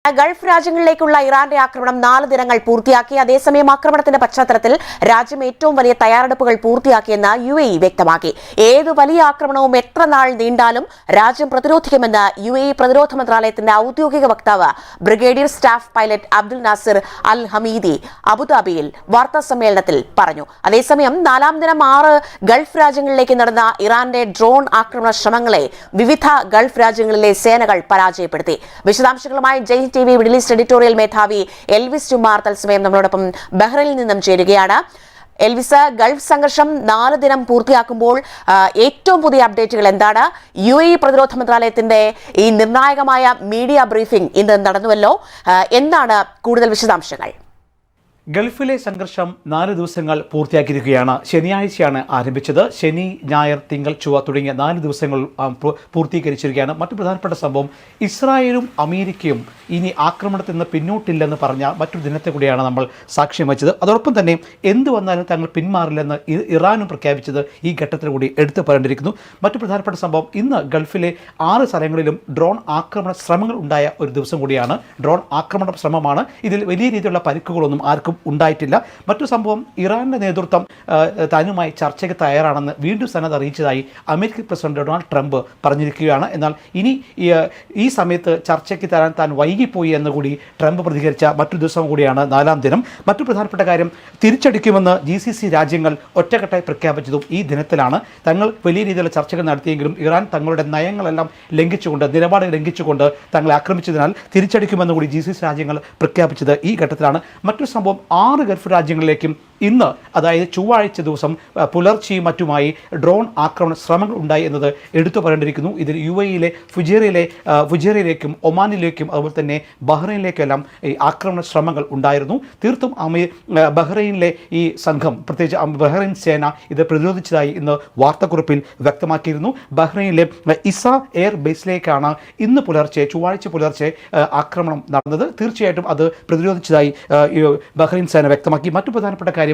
Gulf രാജ്യങ്ങളിലേക്കുള്ള ഇറാന്റെ ആക്രമണം 4 ദിനങ്ങൾ പൂർത്തിയാക്കി. അതേസമയം ആക്രമണത്തിന്റെ പശ്ചാത്തലത്തിൽ രാജ്യം ഏറ്റവും വലിയ തയ്യാറെടുപ്പുകൾ പൂർത്തിയാക്കിയെന്ന് UAE വ്യക്തമാക്കി. ഏത് വലിയ ആക്രമണവും എത്ര നാൾ നീണ്ടാലും രാജ്യം പ്രതിരോധിക്കുമെന്ന് UAE പ്രതിരോധ മന്ത്രാലയത്തിന്റെ ഔദ്യോഗിക വക്താവ് brigadier staff pilot Abdul Nasir Al Hamidi അബുദാബിയിൽ വാർത്താ സമ്മേളനത്തിൽ പറഞ്ഞു. അതേസമയം 4-ാം ദിനം 6 ഗൾഫ് രാജ്യങ്ങളിലേക്ക് നടന്ന ഇറാന്റെ ഡ്രോൺ ആക്രമണ ശ്രമങ്ങളെ വിവിധ ഗൾഫ് രാജ്യങ്ങളിലെ സേനകൾ പരാജയപ്പെടുത്തി. വിശദാംശങ്ങളുമായി TV മിഡിൽ ഈസ്റ്റ് എഡിറ്റോറിയൽ മേധാവി എൽവിസ് ജുമാർ തത്സമയം നമ്മളോടൊപ്പം ബഹ്റൈനിൽ നിന്നും ചേരുകയാണ്. എൽവിസ്, ഗൾഫ് സംഘർഷം 4 ദിനം പൂർത്തിയാക്കുമ്പോൾ ഏറ്റവും പുതിയ അപ്ഡേറ്റുകൾ എന്താണ്? UAE പ്രതിരോധ മന്ത്രാലയത്തിന്റെ ഈ നിർണായകമായ മീഡിയ ബ്രീഫിംഗ് ഇന്ന് നടന്നുവല്ലോ, എന്താണ് കൂടുതൽ വിശദാംശങ്ങൾ? ഗൾഫിലെ സംഘർഷം 4 ദിവസങ്ങൾ പൂർത്തിയാക്കിയിരിക്കുകയാണ്. ശനിയാഴ്ചയാണ് ആരംഭിച്ചത്. ശനി, ഞായർ, തിങ്കൾ, ചൊവ്വ തുടങ്ങിയ 4 ദിവസങ്ങൾ പൂർത്തീകരിച്ചിരിക്കുകയാണ്. മറ്റു പ്രധാനപ്പെട്ട സംഭവം, ഇസ്രായേലും അമേരിക്കയും ഇനി ആക്രമണത്തിൽ നിന്ന് പിന്നോട്ടില്ലെന്ന് പറഞ്ഞ മറ്റൊരു ദിനത്തെ കൂടിയാണ് നമ്മൾ സാക്ഷ്യം വഹിച്ചത്. അതോടൊപ്പം തന്നെ എന്ത് വന്നാലും തങ്ങൾ പിന്മാറില്ലെന്ന് ഇറാനും പ്രഖ്യാപിച്ചത് ഈ ഘട്ടത്തിൽ കൂടി എടുത്തു പറയേണ്ടിയിരിക്കുന്നു. മറ്റു പ്രധാനപ്പെട്ട സംഭവം, ഇന്ന് ഗൾഫിലെ 6 സ്ഥലങ്ങളിലും ഡ്രോൺ ആക്രമണ ശ്രമങ്ങൾ ഉണ്ടായ ഒരു ദിവസം കൂടിയാണ്. ഡ്രോൺ ആക്രമണ ശ്രമമാണ്. ഇതിൽ വലിയ രീതിയിലുള്ള പരിക്കുകളൊന്നും ആർക്കും ഉണ്ടായിട്ടില്ല. മറ്റു സംഭവം, ഇറാന്റെ നേതൃത്വം താനുമായി ചർച്ചയ്ക്ക് തയ്യാറാണെന്ന് വീണ്ടും സന്നദ്ധ അറിയിച്ചതായി അമേരിക്കൻ പ്രസിഡന്റ് ഡൊണാൾഡ് ട്രംപ് പറഞ്ഞിരിക്കുകയാണ്. എന്നാൽ ഇനി ഈ സമയത്ത് ചർച്ചയ്ക്ക് തരാൻ താൻ വൈകിപ്പോയി എന്നുകൂടി ട്രംപ് പ്രതികരിച്ച മറ്റൊരു ദിവസം കൂടിയാണ് 4-ാം ദിനം. മറ്റു പ്രധാനപ്പെട്ട കാര്യം, തിരിച്ചടിക്കുമെന്ന് GCC രാജ്യങ്ങൾ ഒറ്റക്കെട്ടായി പ്രഖ്യാപിച്ചതും ഈ ദിനത്തിലാണ്. തങ്ങൾ വലിയ രീതിയിലുള്ള ചർച്ചകൾ നടത്തിയെങ്കിലും ഇറാൻ തങ്ങളുടെ നയങ്ങളെല്ലാം ലംഘിച്ചുകൊണ്ട്, നിലപാട് ലംഘിച്ചുകൊണ്ട് തങ്ങളെ ആക്രമിച്ചതിനാൽ തിരിച്ചടിക്കുമെന്ന് കൂടി GCC രാജ്യങ്ങൾ പ്രഖ്യാപിച്ചത് ഈ ഘട്ടത്തിലാണ്. മറ്റൊരു സംഭവം, 6 ഗൾഫ് രാജ്യങ്ങളിലേക്കും ഇന്ന്, അതായത് ചൊവ്വാഴ്ച ദിവസം പുലർച്ചെയും മറ്റുമായി ഡ്രോൺ ആക്രമണ ശ്രമങ്ങൾ ഉണ്ടായി എന്നത് എടുത്തു പറയേണ്ടിയിരിക്കുന്നു. ഇതിൽ UAE-യിലെ ഫുജേറയിലേക്കും ഒമാനിലേക്കും അതുപോലെ തന്നെ ബഹ്റൈനിലേക്കെല്ലാം ഈ ആക്രമണ ശ്രമങ്ങൾ ഉണ്ടായിരുന്നു. തീർത്തും ബഹ്റൈനിലെ ഈ സംഘം, പ്രത്യേകിച്ച് ബഹ്റൈൻ സേന ഇത് പ്രതിരോധിച്ചതായി ഇന്ന് വാർത്താക്കുറിപ്പിൽ വ്യക്തമാക്കിയിരുന്നു. ബഹ്റൈനിലെ ഇസ എയർ ബേസിലേക്കാണ് ഇന്ന് ചൊവ്വാഴ്ച പുലർച്ചെ ആക്രമണം നടന്നത്. തീർച്ചയായിട്ടും അത് പ്രതിരോധിച്ചതായി ബഹ്റൈൻ സേന വ്യക്തമാക്കി. മറ്റു പ്രധാനപ്പെട്ട കാര്യം,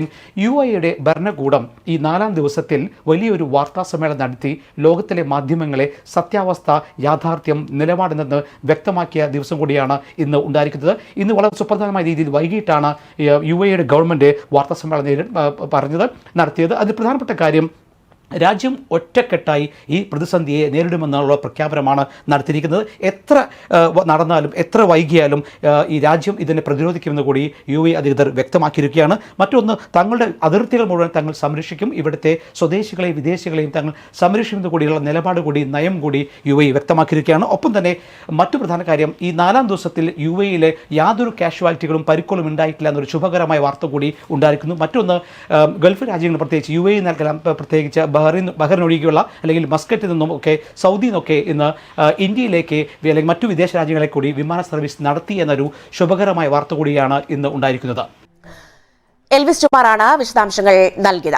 UAE-യുടെ ഭരണകൂടം ഈ 4-ാം ദിവസത്തിൽ വലിയൊരു വാർത്താ സമ്മേളനം നടത്തി ലോകത്തിലെ മാധ്യമങ്ങളെ സത്യാവസ്ഥ, യാഥാർത്ഥ്യം, നിലപാടെന്ന് വ്യക്തമാക്കിയ ദിവസം കൂടിയാണ് ഇന്ന് ഉണ്ടായിരിക്കുന്നത്. ഇന്ന് വളരെ സുപ്രധാനമായ രീതിയിൽ വൈകിട്ടാണ് UAE-യുടെ ഗവൺമെൻറ് വാർത്താ സമ്മേളനം നടത്തിയത്. അതിൽ പ്രധാനപ്പെട്ട കാര്യം, രാജ്യം ഒറ്റക്കെട്ടായി ഈ പ്രതിസന്ധിയെ നേരിടുമെന്നുള്ള പ്രഖ്യാപനമാണ് നടത്തിയിരിക്കുന്നത്. എത്ര നടന്നാലും എത്ര വൈകിയാലും ഈ രാജ്യം ഇതിനെ പ്രതിരോധിക്കുമെന്ന് കൂടി UAE അധികൃതർ വ്യക്തമാക്കിയിരിക്കുകയാണ്. മറ്റൊന്ന്, തങ്ങളുടെ അതിർത്തികൾ മുഴുവൻ തങ്ങൾ സംരക്ഷിക്കും, ഇവിടുത്തെ സ്വദേശികളെയും വിദേശികളെയും തങ്ങൾ സംരക്ഷിക്കുന്നത് കൂടിയുള്ള നിലപാട് കൂടി, നയം കൂടി UAE വ്യക്തമാക്കിയിരിക്കുകയാണ്. ഒപ്പം തന്നെ മറ്റു പ്രധാന കാര്യം, ഈ 4-ാം ദിവസത്തിൽ UAE-യിലെ യാതൊരു കാഷ്വാലിറ്റികളും പരിക്കുകളും ഉണ്ടായിട്ടില്ല എന്നൊരു ശുഭകരമായ വാർത്ത കൂടി ഉണ്ടായിരിക്കുന്നു. മറ്റൊന്ന്, ഗൾഫ് രാജ്യങ്ങൾ പ്രത്യേകിച്ച് UAE നൽകാൻ, പ്രത്യേകിച്ച് ബഹ്റൈൻ ഒഴികെയുള്ള അല്ലെങ്കിൽ മസ്കറ്റിൽ നിന്നും ഒക്കെ സൗദിയിൽ നിന്നൊക്കെ ഇന്ന് ഇന്ത്യയിലേക്ക് അല്ലെങ്കിൽ മറ്റു വിദേശ രാജ്യങ്ങളെ കൂടി വിമാന സർവീസ് നടത്തി എന്നൊരു ശുഭകരമായ വാർത്ത കൂടിയാണ് ഇന്ന് ഉണ്ടായിരിക്കുന്നത്. എൽവിസ് ജുമാറാണ് വിശദാംശങ്ങൾ നൽകിയത്.